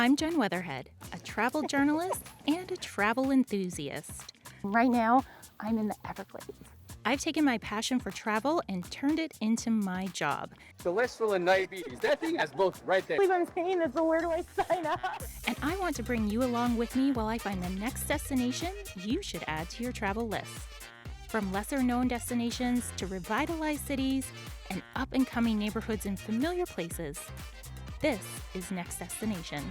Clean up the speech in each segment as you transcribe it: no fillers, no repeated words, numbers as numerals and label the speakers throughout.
Speaker 1: I'm Jenn Weatherhead, a travel journalist and a travel enthusiast.
Speaker 2: Right now, I'm in the Everglades.
Speaker 1: I've taken my passion for travel and turned it into my job.
Speaker 3: Celestial and diabetes. That thing has both right there.
Speaker 2: I believe I'm saying this, but where do I sign up?
Speaker 1: And I want to bring you along with me while I find the next destination you should add to your travel list. From lesser-known destinations to revitalized cities and up-and-coming neighborhoods in familiar places, this is Next Destination.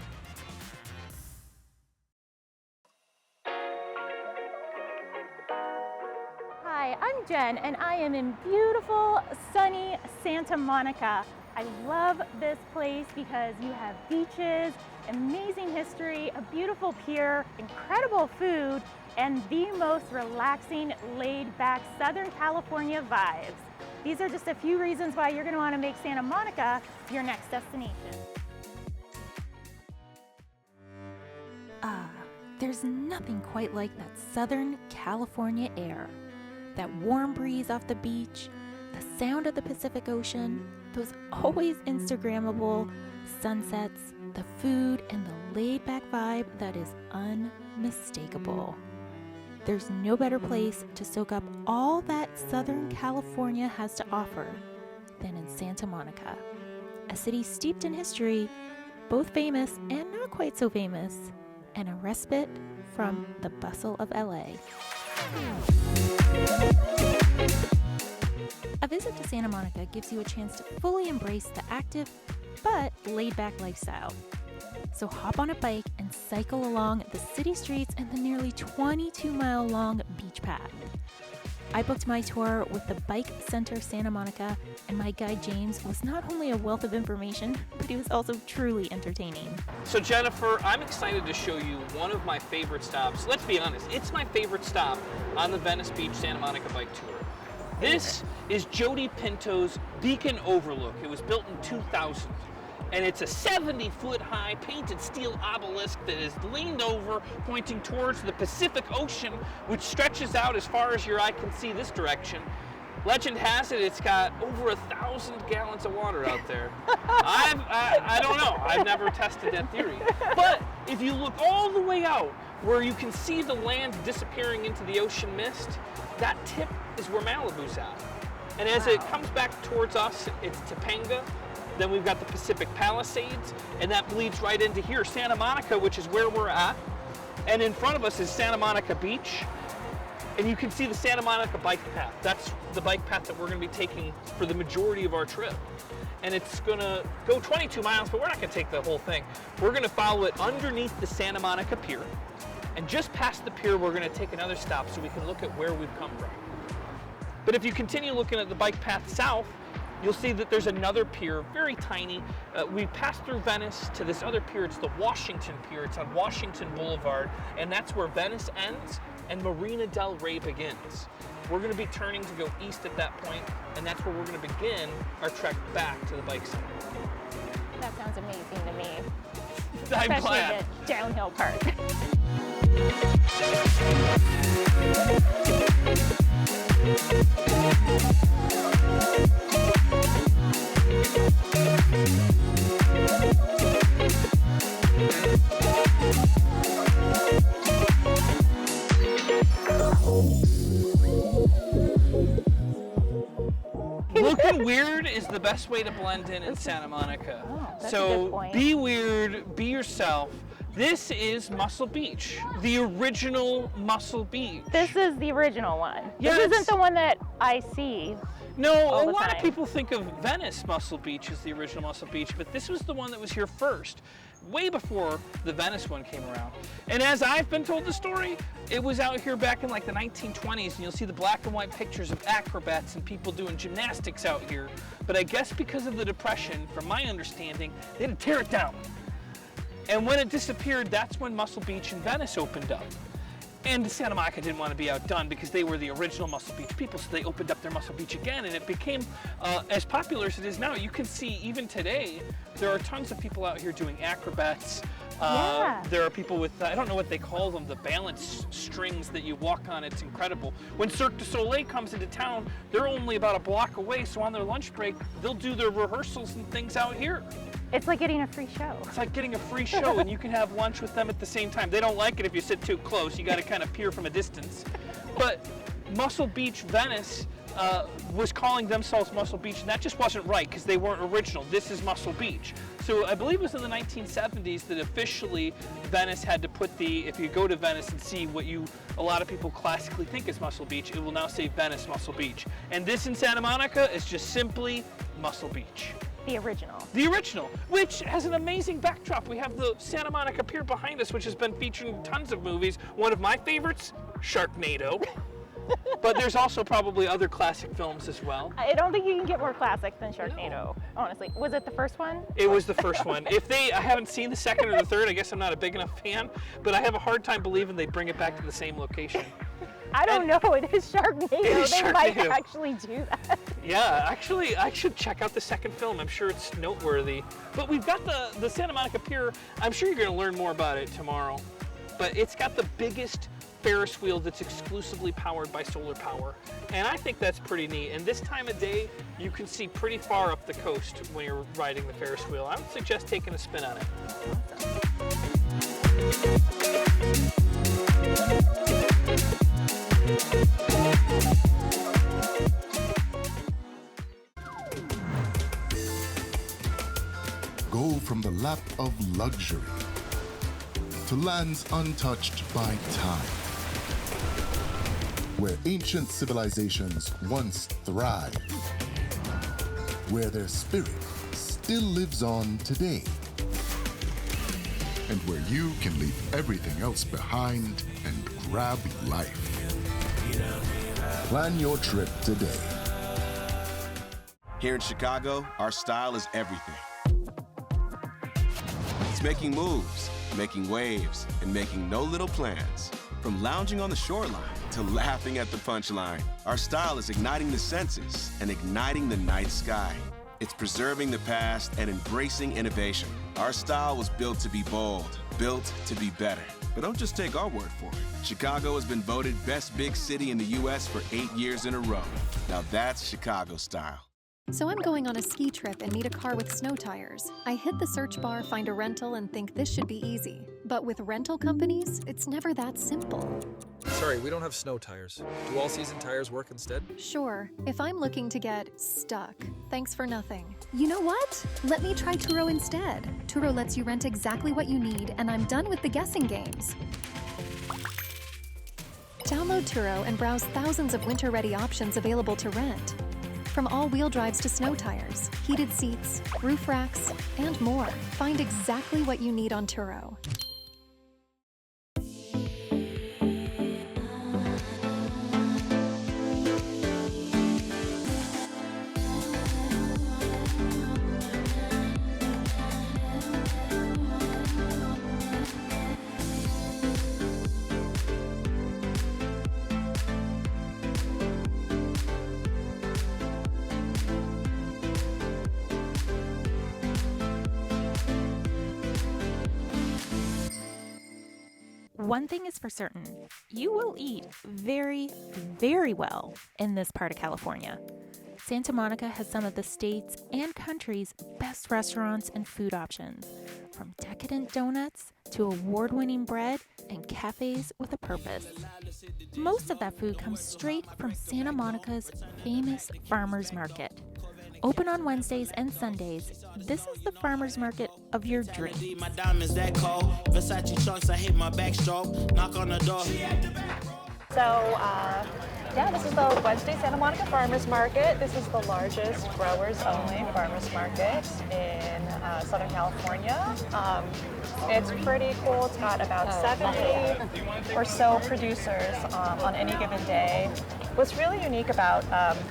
Speaker 2: Hi, I'm Jen, and I am in beautiful, sunny Santa Monica. I love this place because you have beaches, amazing history, a beautiful pier, incredible food, and the most relaxing, laid-back Southern California vibes. These are just a few reasons why you're going to want to make Santa Monica your next destination.
Speaker 1: There's nothing quite like that Southern California air. That warm breeze off the beach, the sound of the Pacific Ocean, those always Instagrammable sunsets, the food, and the laid-back vibe that is unmistakable. There's no better place to soak up all that Southern California has to offer than in Santa Monica, a city steeped in history, both famous and not quite so famous, and a respite from the bustle of LA. A visit to Santa Monica gives you a chance to fully embrace the active but laid-back lifestyle. So hop on a bike and cycle along the city streets and the nearly 22-mile-long beach path. I booked my tour with the Bike Center Santa Monica, and my guide James was not only a wealth of information, but he was also truly entertaining.
Speaker 4: So Jennifer, I'm excited to show you one of my favorite stops. Let's be honest, it's my favorite stop on the Venice Beach Santa Monica bike tour. This is Jody Pinto's Beacon Overlook. It was built in 2000. And it's a 70-foot high painted steel obelisk that is leaned over, pointing towards the Pacific Ocean, which stretches out as far as your eye can see this direction. Legend has it, it's got over 1,000 gallons of water out there. I don't know, I've never tested that theory. But if you look all the way out, where you can see the land disappearing into the ocean mist, that tip is where Malibu's at. And as it comes back towards us, it's Topanga. Then we've got the Pacific Palisades, and that bleeds right into here, Santa Monica, which is where we're at. And in front of us is Santa Monica Beach. And you can see the Santa Monica bike path. That's the bike path that we're gonna be taking for the majority of our trip. And it's gonna go 22 miles, but we're not gonna take the whole thing. We're gonna follow it underneath the Santa Monica Pier. And just past the pier, we're gonna take another stop so we can look at where we've come from. But if you continue looking at the bike path south, you'll see that there's another pier, very tiny. We passed through Venice to this other pier. It's the Washington Pier. It's on Washington Boulevard, and that's where Venice ends and Marina del Rey begins. We're going to be turning to go east at that point, and that's where we're going to begin our trek back to the bike center.
Speaker 2: That sounds amazing to me.
Speaker 4: I'm
Speaker 2: Especially
Speaker 4: glad.
Speaker 2: the downhill part.
Speaker 4: Looking weird is the best way to blend in Santa Monica.
Speaker 2: Oh, that's a good
Speaker 4: So
Speaker 2: point.
Speaker 4: be weird, be yourself. This is Muscle Beach, the original Muscle Beach.
Speaker 2: This is the original one.
Speaker 4: Yeah,
Speaker 2: This
Speaker 4: it's-
Speaker 2: isn't the one that I see.
Speaker 4: No,
Speaker 2: all
Speaker 4: a
Speaker 2: the
Speaker 4: lot of
Speaker 2: time.
Speaker 4: people think of Venice Muscle Beach as the original Muscle Beach, but this was the one that was here first, way before the Venice one came around. And as I've been told the story, it was out here back in like the 1920s, and you'll see the black and white pictures of acrobats and people doing gymnastics out here. But I guess because of the Depression, from my understanding, they had to tear it down. And when it disappeared, that's when Muscle Beach in Venice opened up. And Santa Monica didn't want to be outdone because they were the original Muscle Beach people, so they opened up their Muscle Beach again, and it became as popular as it is now. You can see even today, there are tons of people out here doing acrobats.
Speaker 2: Yeah.
Speaker 4: There are people with, I don't know what they call them, the balance strings that you walk on. It's incredible. When Cirque du Soleil comes into town, they're only about a block away, so on their lunch break, they'll do their rehearsals and things out here.
Speaker 2: It's like getting a free show.
Speaker 4: It's like getting a free show, and you can have lunch with them at the same time. They don't like it if you sit too close. You got to kind of peer from a distance. But Muscle Beach, Venice, was calling themselves Muscle Beach, and that just wasn't right because they weren't original. This is Muscle Beach. So I believe it was in the 1970s that officially Venice had to put if you go to Venice and see what a lot of people classically think is Muscle Beach, it will now say Venice Muscle Beach. And this in Santa Monica is just simply Muscle Beach.
Speaker 2: The original.
Speaker 4: The original, which has an amazing backdrop. We have the Santa Monica Pier behind us, which has been featured in tons of movies. One of my favorites, Sharknado. But there's also probably other classic films as well.
Speaker 2: I don't think you can get more classic than Sharknado, no. Honestly. Was it the first one?
Speaker 4: It was the first one. I haven't seen the second or the third, I guess I'm not a big enough fan, but I have a hard time believing they bring it back to the same location.
Speaker 2: I don't know, it is Sharknado. They might actually do that.
Speaker 4: Yeah, actually, I should check out the second film. I'm sure it's noteworthy. But we've got the Santa Monica Pier. I'm sure you're going to learn more about it tomorrow. But it's got the biggest Ferris wheel that's exclusively powered by solar power. And I think that's pretty neat. And this time of day, you can see pretty far up the coast when you're riding the Ferris wheel. I would suggest taking a spin on it.
Speaker 5: Go from the lap of luxury to lands untouched by time, where ancient civilizations once thrived, where their spirit still lives on today, and where you can leave everything else behind and grab life. Plan your trip today.
Speaker 6: Here in Chicago, our style is everything. It's making moves, making waves, and making no little plans. From lounging on the shoreline to laughing at the punchline, our style is igniting the senses and igniting the night sky. It's preserving the past and embracing innovation. Our style was built to be bold, built to be better. But don't just take our word for it. Chicago has been voted best big city in the U.S. for 8 years in a row. Now that's Chicago style.
Speaker 7: So I'm going on a ski trip and need a car with snow tires. I hit the search bar, find a rental, and think this should be easy. But with rental companies, it's never that simple.
Speaker 8: Sorry, we don't have snow tires. Do all-season tires work instead?
Speaker 7: Sure, if I'm looking to get stuck. Thanks for nothing. You know what? Let me try Turo instead. Turo lets you rent exactly what you need, and I'm done with the guessing games. Download Turo and browse thousands of winter-ready options available to rent. From all-wheel drives to snow tires, heated seats, roof racks, and more. Find exactly what you need on Turo.
Speaker 1: One thing is for certain, you will eat very, very well in this part of California. Santa Monica has some of the state's and country's best restaurants and food options, from decadent donuts to award-winning bread and cafes with a purpose. Most of that food comes straight from Santa Monica's famous farmers market. Open on Wednesdays and Sundays, this is the farmers market of your dreams.
Speaker 9: My diamonds that cold. Versace trunks, I hit my backstroke. Knock on the door.
Speaker 10: So, this is the Wednesday Santa Monica Farmers Market. This is the largest growers-only farmers market in Southern California. It's pretty cool. It's got about 70 or so producers on any given day. What's really unique about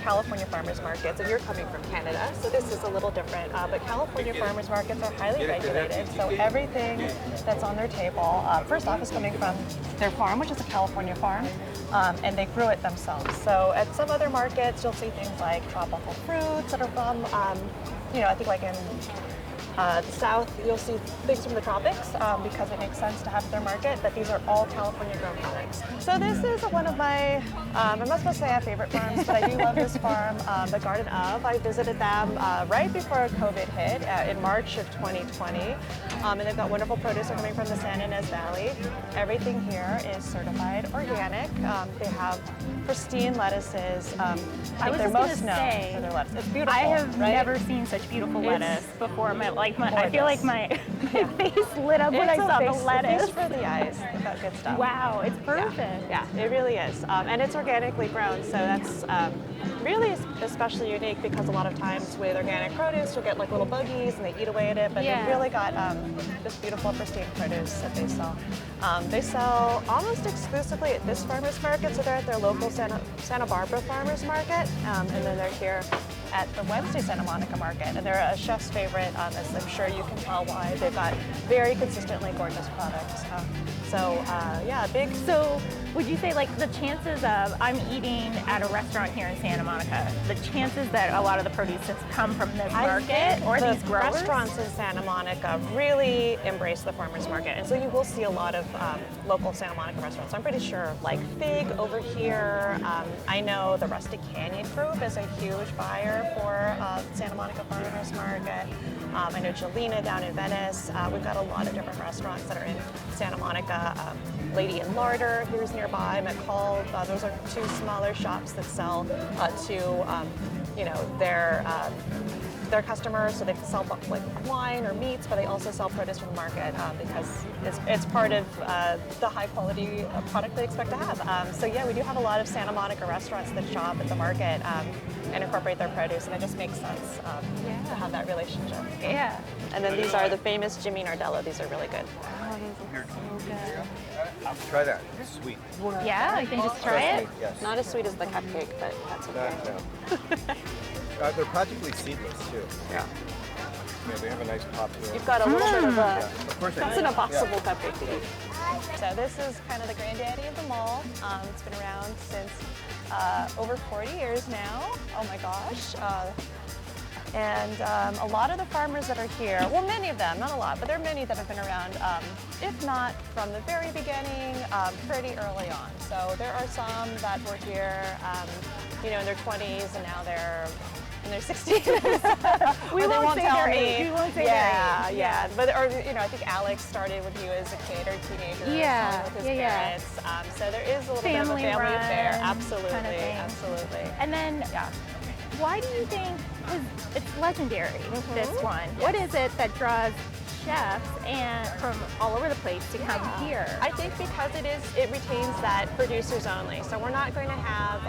Speaker 10: California farmers markets, and you're coming from Canada, so this is a little different, but California farmers markets are highly regulated, so everything that's on their table, first off, is coming from their farm, which is a California farm, and they grew it themselves. So at some other markets, you'll see things like tropical fruits that are from, I think like in South, you'll see things from the tropics because it makes sense to have their market, but these are all California grown products. So this is one of my, I'm not supposed to say I have favorite farms, but I do love this farm, the Garden of. I visited them right before COVID hit in March of 2020, and they've got wonderful produce coming from the San Ynez Valley. Everything here is certified organic. They have pristine lettuces.
Speaker 2: I was
Speaker 10: they're
Speaker 2: just
Speaker 10: most
Speaker 2: gonna
Speaker 10: known
Speaker 2: say,
Speaker 10: for their lettuce. It's beautiful.
Speaker 2: I have
Speaker 10: right?
Speaker 2: never seen such beautiful lettuce before. I feel like my face lit up when I
Speaker 10: It's a
Speaker 2: saw
Speaker 10: feast-
Speaker 2: the
Speaker 10: a
Speaker 2: lettuce.
Speaker 10: feast for the eyes. They've got good stuff.
Speaker 2: Wow, it's perfect.
Speaker 10: Yeah, it really is. And it's organically grown, so that's really especially unique because a lot of times with organic produce, you'll get like little buggies and they eat away at it, but they've really got this beautiful, pristine produce that they sell. They sell almost exclusively at this farmer's market, so they're at their local Santa Barbara farmer's market, and then they're here at the Wednesday Santa Monica market, and they're a chef's favorite, as I'm sure you can tell why. They've got very consistently gorgeous products. Yeah, big.
Speaker 2: So would you say like the chances of I'm eating at a restaurant here in Santa Monica, the chances that a lot of the produce has come from this market or these growers?
Speaker 10: Restaurants in Santa Monica really embrace the farmers market, and so you will see a lot of local Santa Monica restaurants. I'm pretty sure like Fig over here. I know the Rustic Canyon Group is a huge buyer for Santa Monica Farmers Market. I know Jelena down in Venice. We've got a lot of different restaurants that are in Santa Monica. Lady and Larder here's nearby, McCall. Those are two smaller shops that sell to their customers. So they sell like wine or meats, but they also sell produce from the market because it's part of the high quality product they expect to have. So yeah, we do have a lot of Santa Monica restaurants that shop at the market and incorporate their produce, and it just makes sense to have that relationship.
Speaker 2: Yeah.
Speaker 10: And then these are the famous Jimmy Nardello. These are really good.
Speaker 2: Oh, these are so good.
Speaker 11: Try that. It's sweet.
Speaker 2: Yeah, I can just try it.
Speaker 11: Yes.
Speaker 10: Not as sweet as the cupcake, but that's okay.
Speaker 11: They're practically seedless too.
Speaker 10: Yeah.
Speaker 11: Yeah, they have a nice pop to them.
Speaker 10: You've got a little bit of a,
Speaker 11: Of course
Speaker 10: that's an impossible cupcake to eat. So this is kind of the granddaddy of them all. It's been around since over 40 years now. Oh my gosh. And a lot of the farmers that are here, well, many of them, not a lot, but there are many that have been around, if not from the very beginning, pretty early on. So there are some that were here, in their 20s, and now they're in their 60s.
Speaker 2: We won't say their
Speaker 10: me.
Speaker 2: age. We won't say
Speaker 10: Yeah,
Speaker 2: their age.
Speaker 10: yeah. But I think Alex started when he was a kid or teenager,
Speaker 2: Yeah,
Speaker 10: with his
Speaker 2: yeah.
Speaker 10: parents. So there is a little bit of a
Speaker 2: Family
Speaker 10: family
Speaker 2: run
Speaker 10: affair. Absolutely,
Speaker 2: kind of thing.
Speaker 10: absolutely.
Speaker 2: And then, why do you think, because it's legendary, this one, what is it that draws chefs and from all over the place to come here?
Speaker 10: I think because it retains that producers only. So we're not going to have,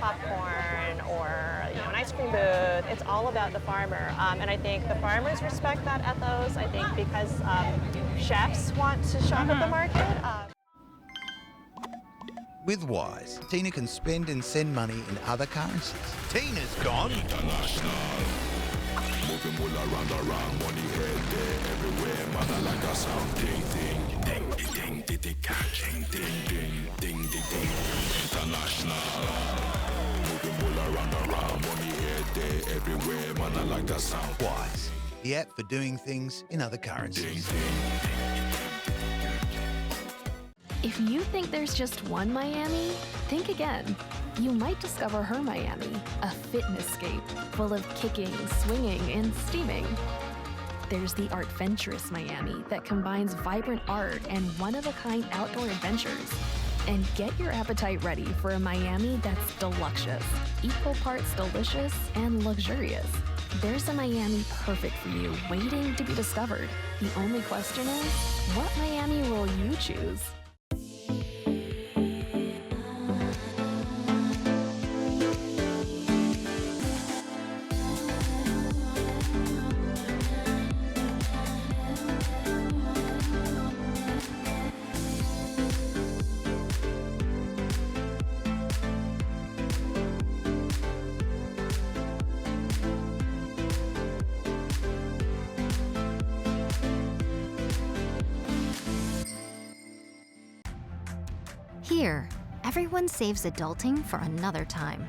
Speaker 10: popcorn or an ice cream booth. It's all about the farmer, and I think the farmers respect that ethos. I think because chefs want to shop at the market.
Speaker 12: With Wise, Tina can spend and send money in other currencies. Tina's gone international. Moving all around, money head there, everywhere, mother like a sound. Ding, ding, ding, ding, ding, ding, ding, ding, ding, ding, ding, international. Moving all around, money head there, everywhere, mother like a sound. Wise, the app for doing things in other currencies.
Speaker 13: If you think there's just one Miami, think again. You might discover her Miami, a fitnesscape full of kicking, swinging, and steaming. There's the Artventurous Miami that combines vibrant art and one-of-a-kind outdoor adventures. And get your appetite ready for a Miami that's deluxious, equal parts delicious and luxurious. There's a Miami perfect for you, waiting to be discovered. The only question is, what Miami will you choose?
Speaker 14: Here, everyone saves adulting for another time.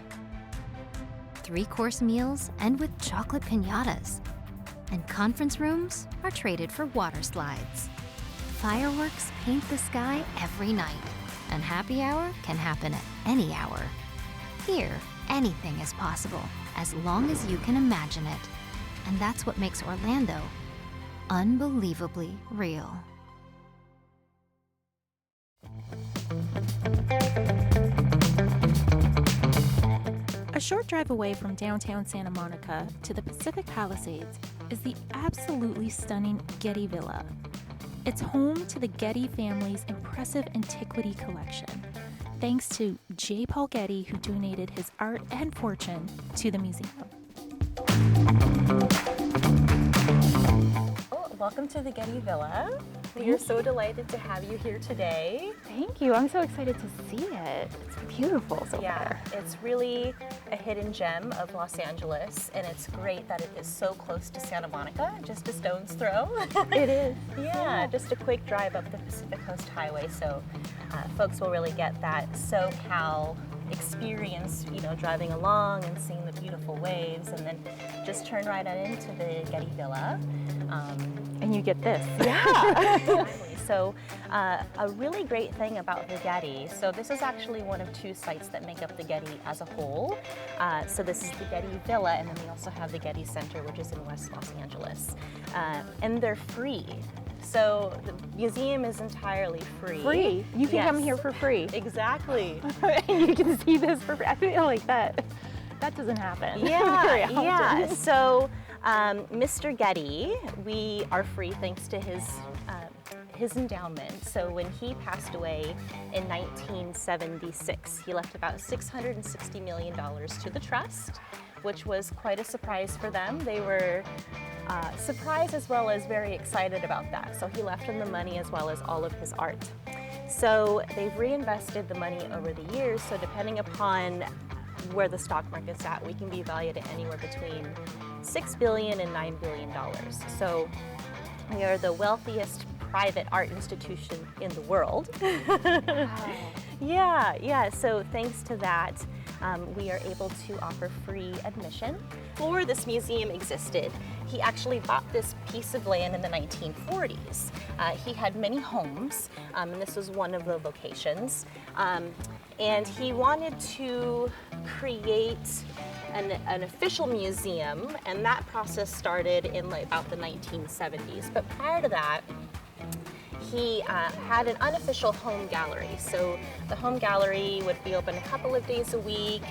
Speaker 14: 3-course meals end with chocolate piñatas. and conference rooms are traded for water slides. Fireworks paint the sky every night, and happy hour can happen at any hour. Here, anything is possible, as long as you can imagine it. And that's what makes Orlando unbelievably real.
Speaker 1: A short drive away from downtown Santa Monica to the Pacific Palisades is the absolutely stunning Getty Villa. It's home to the Getty family's impressive antiquity collection, thanks to J. Paul Getty, who donated his art and fortune to the museum.
Speaker 10: Welcome to the Getty Villa. We are so delighted to have you here today.
Speaker 2: Thank you. I'm so excited to see it. It's beautiful so far.
Speaker 10: It's really a hidden gem of Los Angeles, and it's great that it is so close to Santa Monica, just a stone's throw.
Speaker 2: It is.
Speaker 10: Yeah, just a quick drive up the Pacific Coast Highway, so folks will really get that SoCal experience, you know, driving along and seeing the beautiful waves, and then just turn right on into the Getty Villa.
Speaker 2: And you get this.
Speaker 10: Yeah. So a really great thing about the Getty, so this is actually one of two sites that make up the Getty as a whole. So this is the Getty Villa, and then we also have the Getty Center, which is in West Los Angeles. And they're free. So the museum is entirely free.
Speaker 2: Free? You can come here for free.
Speaker 10: Exactly.
Speaker 2: And you can see this for free. I feel like that doesn't happen.
Speaker 10: Yeah,
Speaker 2: very often.
Speaker 10: yeah. So Mr. Getty, we are free thanks to his endowment. So when he passed away in 1976, he left about $660 million to the trust, which was quite a surprise for them. They were surprised as well as very excited about that. So he left them the money as well as all of his art. So they've reinvested the money over the years. So depending upon where the stock market's at, we can be valued at anywhere between $6 billion and $9 billion. So we are the wealthiest private art institution in the world.
Speaker 2: Wow.
Speaker 10: Yeah, so thanks to that, we are able to offer free admission. Before this museum existed, he actually bought this piece of land in the 1940s. He had many homes, and this was one of the locations. And he wanted to create an official museum, and that process started in about the 1970s. But prior to that, he had an unofficial home gallery. So the home gallery would be open a couple of days a week.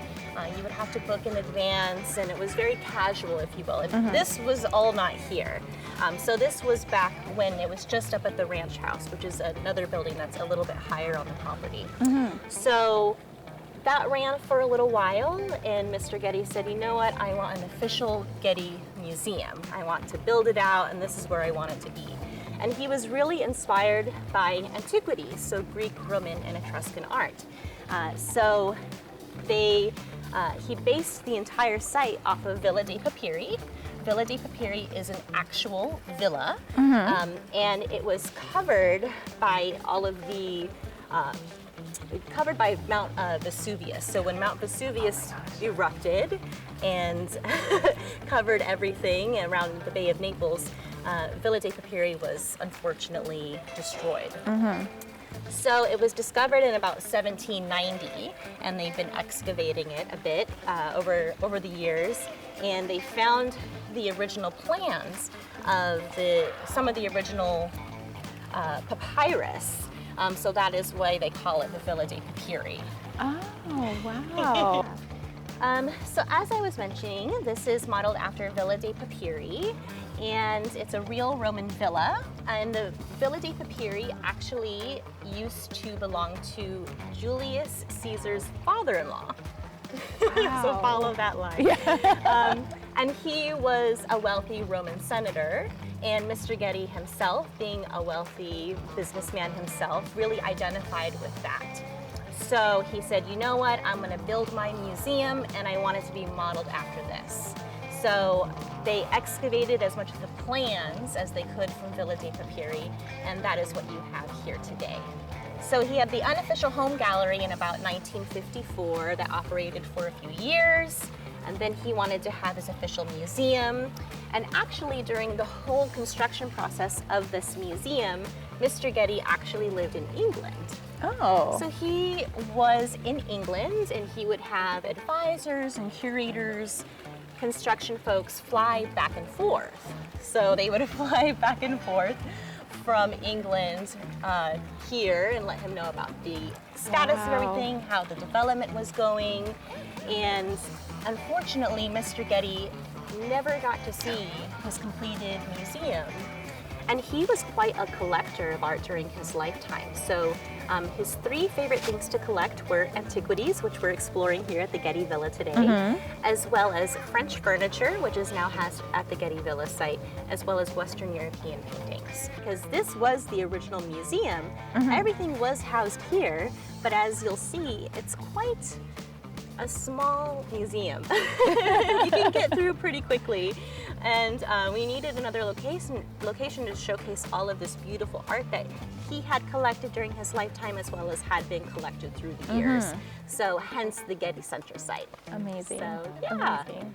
Speaker 10: You would have to book in advance, and it was very casual, if you will. And this was all not here. So this was back when it was just up at the Ranch House, which is another building that's a little bit higher on the property. So that ran for a little while, and Mr. Getty said, you know what, I want an official Getty museum. I want to build it out, and this is where I want it to be. And he was really inspired by antiquities, so Greek, Roman, and Etruscan art. So he based the entire site off of Villa dei Papiri. Villa dei Papiri is an actual villa, and it was covered by all of the covered by Mount Vesuvius. So when Mount Vesuvius erupted and covered everything around the Bay of Naples, Villa dei Papiri was unfortunately destroyed. So it was discovered in about 1790, and they've been excavating it a bit over the years, and they found the original plans of some of the original papyrus. So that is why they call it the Villa dei Papiri.
Speaker 2: Oh, wow.
Speaker 10: So as I was mentioning, this is modeled after Villa dei Papiri, and it's a real Roman villa. And the Villa dei Papiri actually used to belong to Julius Caesar's father-in-law.
Speaker 2: Wow.
Speaker 10: So follow that line. Yeah. And he was a wealthy Roman senator, and Mr. Getty himself, being a wealthy businessman himself, really identified with that. So he said, you know what, I'm going to build my museum, and I want it to be modeled after this. So they excavated as much of the plans as they could from Villa dei Papiri, and that is what you have here today. So he had the unofficial home gallery in about 1954 that operated for a few years,
Speaker 15: And then he wanted to have his official museum. And actually, during the whole construction process of this museum, Mr. Getty actually lived in England.
Speaker 2: Oh.
Speaker 15: So he was in England, and he would have advisors and curators, construction folks fly back and forth. So they would fly back and forth from England here and let him know about the status of everything, how the development was going. And unfortunately, Mr. Getty never got to see his completed museum. And he was quite a collector of art during his lifetime. So his 3 favorite things to collect were antiquities, which we're exploring here at the Getty Villa today, as well as French furniture, which is now housed at the Getty Villa site, as well as Western European paintings. Because this was the original museum, everything was housed here, but as you'll see, it's quite a small museum. You can get through pretty quickly. And we needed another location to showcase all of this beautiful art that he had collected during his lifetime, as well as had been collected through the years. So hence the Getty Center site.
Speaker 2: Amazing.
Speaker 15: So yeah.
Speaker 2: Amazing.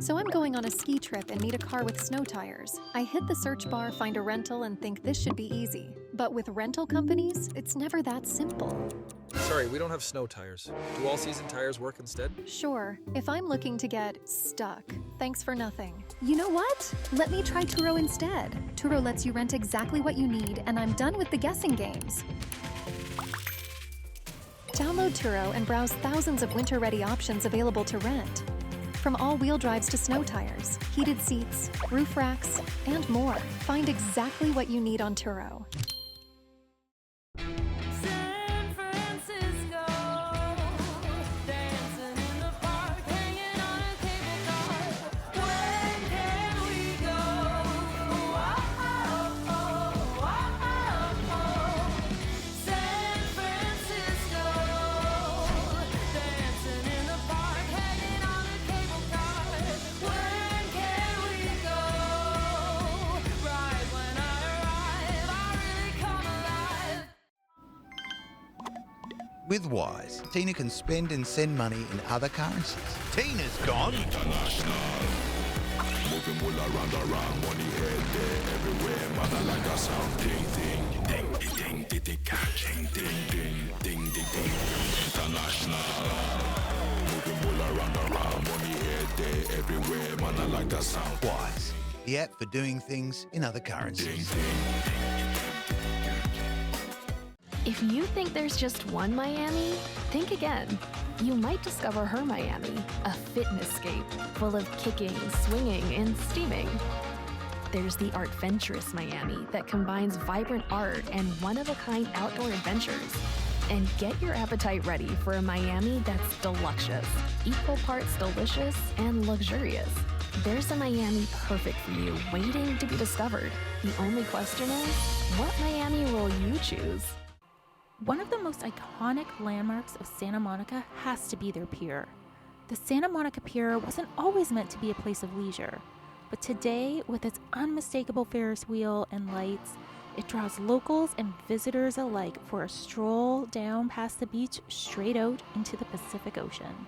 Speaker 7: So I'm going on a ski trip and meet a car with snow tires. I hit the search bar, find a rental, and think this should be easy. But with rental companies, it's never that simple.
Speaker 8: Sorry, we don't have snow tires. Do all-season tires work instead?
Speaker 7: Sure, if I'm looking to get stuck. Thanks for nothing. You know what? Let me try Turo instead. Turo lets you rent exactly what you need, and I'm done with the guessing games. Download Turo and browse thousands of winter-ready options available to rent. From all-wheel drives to snow tires, heated seats, roof racks, and more. Find exactly what you need on Turo.
Speaker 12: With Wise, Tina can spend and send money in other currencies. Tina's gone international.
Speaker 16: Moving all around, money head there, everywhere, mother like a sound. Ding, ding, ding, ding, ding, ding, ding, ding, ding, ding, ding, international. Moving all around, money head there, everywhere, mother like a sound.
Speaker 12: Wise, the app for doing things in other currencies.
Speaker 13: If you think there's just one Miami, think again. You might discover her Miami, a fitnesscape full of kicking, swinging, and steaming. There's the Artventurous Miami that combines vibrant art and one-of-a-kind outdoor adventures. And get your appetite ready for a Miami that's deluxious, equal parts delicious and luxurious. There's a Miami perfect for you, waiting to be discovered. The only question is, what Miami will you choose?
Speaker 1: One of the most iconic landmarks of Santa Monica has to be their pier. The Santa Monica Pier wasn't always meant to be a place of leisure, but today, with its unmistakable Ferris wheel and lights, it draws locals and visitors alike for a stroll down past the beach straight out into the Pacific Ocean.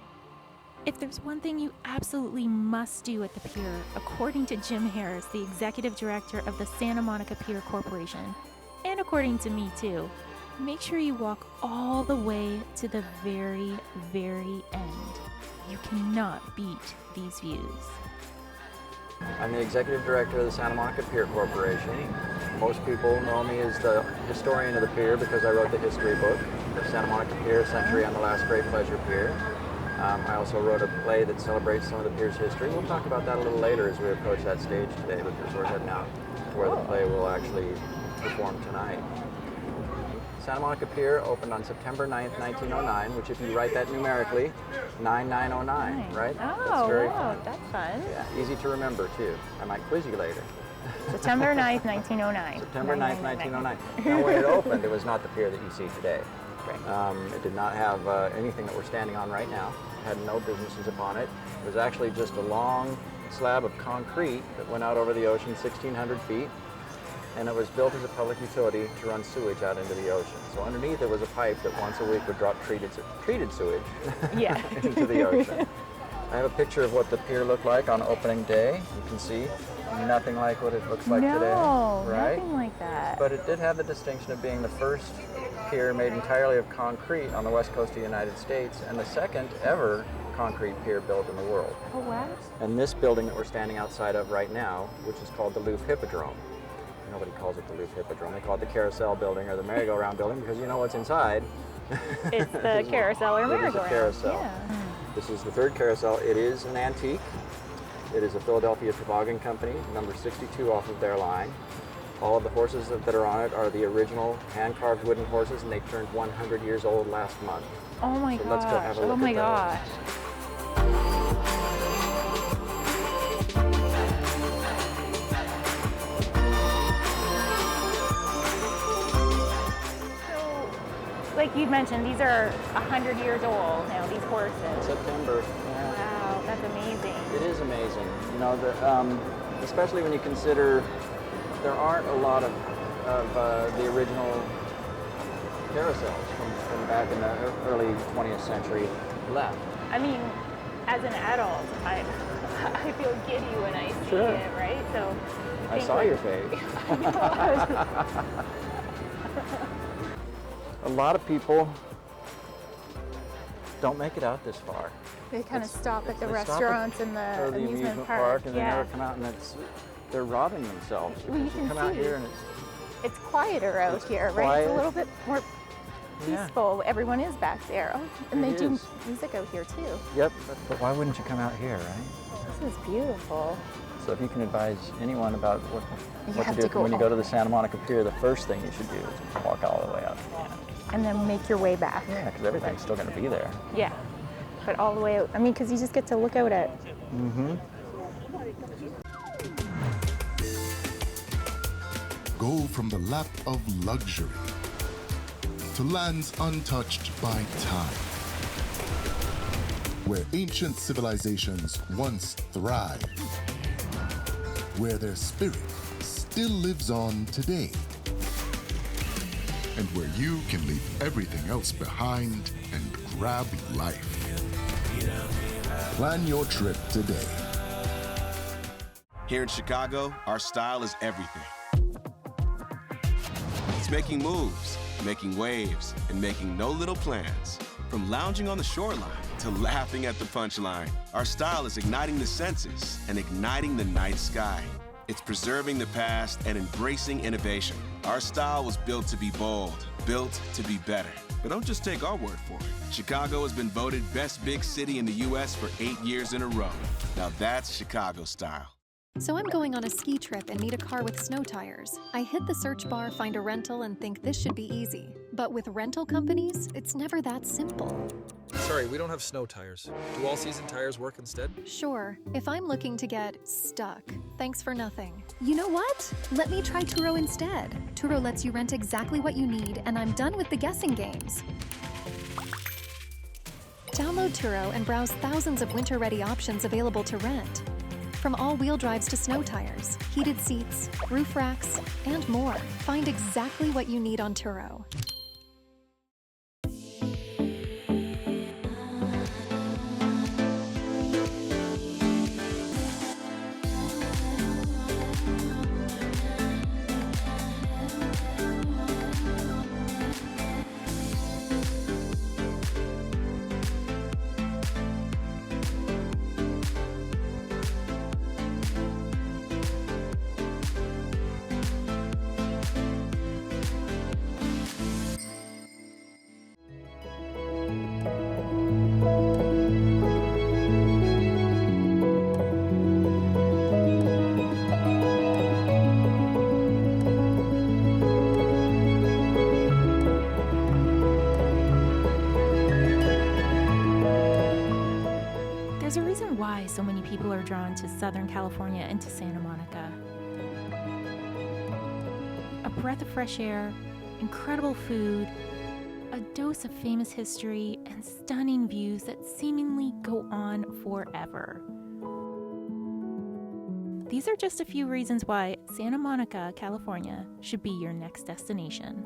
Speaker 1: If there's one thing you absolutely must do at the pier, according to Jim Harris, the executive director of the Santa Monica Pier Corporation, and according to me too, make sure you walk all the way to the very, very end. You cannot beat these views.
Speaker 17: I'm the executive director of the Santa Monica Pier Corporation. Most people know me as the historian of the pier because I wrote the history book, the Santa Monica Pier, Century on the Last Great Pleasure Pier. I also wrote a play that celebrates some of the pier's history. We'll talk about that a little later as we approach that stage today, because we're heading out to where the play will actually perform tonight. Santa Monica Pier opened on September 9th, 1909, which if you write that numerically, 9909, right?
Speaker 2: Oh,
Speaker 17: that's very
Speaker 2: wow,
Speaker 17: fun.
Speaker 2: that's fun.
Speaker 17: Yeah, easy to remember too. I might quiz you later.
Speaker 2: September 9th, 1909.
Speaker 17: September 9th, 1909. Now when it opened, it was not the pier that you see today. It did not have anything that we're standing on right now. It had no businesses upon it. It was actually just a long slab of concrete that went out over the ocean 1,600 feet. And it was built as a public utility to run sewage out into the ocean. So underneath there was a pipe that once a week would drop treated sewage into the ocean. I have a picture of what the pier looked like on opening day. You can see nothing like what it looks like today. Right?
Speaker 2: Nothing like that.
Speaker 17: But it did have the distinction of being the first pier made entirely of concrete on the west coast of the United States and the second ever concrete pier built in the world.
Speaker 2: Oh, wow.
Speaker 17: And this building that we're standing outside of right now, which is called the Louvre Hippodrome. Nobody calls it the Louvre Hippodrome. They call it the Carousel Building or the Merry-Go-Round Building because you know what's inside.
Speaker 2: It's the carousel or merry-go-round.
Speaker 17: It is a carousel.
Speaker 2: Yeah.
Speaker 17: This is the third carousel. It is an antique. It is a Philadelphia toboggan company, number 62 off of their line. All of the horses that are on it are the original hand-carved wooden horses, and they turned 100 years old last month.
Speaker 2: Oh my
Speaker 17: so
Speaker 2: gosh.
Speaker 17: Let's go have a look
Speaker 2: oh my
Speaker 17: at
Speaker 2: gosh. Like you mentioned, these are 100 years old now, these horses.
Speaker 17: September.
Speaker 2: Yeah. Wow, that's amazing.
Speaker 17: It is amazing. You know, especially when you consider there aren't a lot of the original carousels from back in the early 20th century left.
Speaker 2: I mean, as an adult, I feel giddy when I see it, right? So
Speaker 17: I saw your face. A lot of people don't make it out this far.
Speaker 2: They kind of stop at the restaurants and the amusement park,
Speaker 17: and they never come out, and they're robbing themselves.
Speaker 2: Well, you
Speaker 17: can come out here and
Speaker 2: it's quieter out here, right?
Speaker 17: Quiet.
Speaker 2: It's a little bit more peaceful. Everyone is back there. Oh, and they do music out here too.
Speaker 17: Yep, but why wouldn't you come out here, right?
Speaker 2: This is beautiful.
Speaker 17: So if you can advise anyone about what to do when you go to the Santa Monica Pier, the first thing you should do is walk all the way out.
Speaker 2: And then make your way back.
Speaker 17: Yeah, because everything's still going to be there.
Speaker 2: Yeah, but all the way out. I mean, because you just get to look out at.
Speaker 17: Mm-hmm.
Speaker 5: Go from the lap of luxury to lands untouched by time, where ancient civilizations once thrived, where their spirit still lives on today, and where you can leave everything else behind and grab life. Plan your trip today.
Speaker 6: Here in Chicago, our style is everything. It's making moves, making waves, and making no little plans. From lounging on the shoreline to laughing at the punchline, our style is igniting the senses and igniting the night sky. It's preserving the past and embracing innovation. Our style was built to be bold, built to be better. But don't just take our word for it. Chicago has been voted best big city in the U.S. for 8 years in a row. Now that's Chicago style.
Speaker 7: So I'm going on a ski trip and need a car with snow tires. I hit the search bar, find a rental, and think this should be easy. But with rental companies, it's never that simple.
Speaker 8: Sorry, we don't have snow tires. Do all-season tires work instead?
Speaker 7: Sure, if I'm looking to get stuck. Thanks for nothing. You know what? Let me try Turo instead. Turo lets you rent exactly what you need, and I'm done with the guessing games. Download Turo and browse thousands of winter-ready options available to rent. From all-wheel drives to snow tires, heated seats, roof racks, and more. Find exactly what you need on Turo.
Speaker 1: There's a reason why so many people are drawn to Southern California and to Santa Monica. A breath of fresh air, incredible food, a dose of famous history, and stunning views that seemingly go on forever. These are just a few reasons why Santa Monica, California should be your next destination.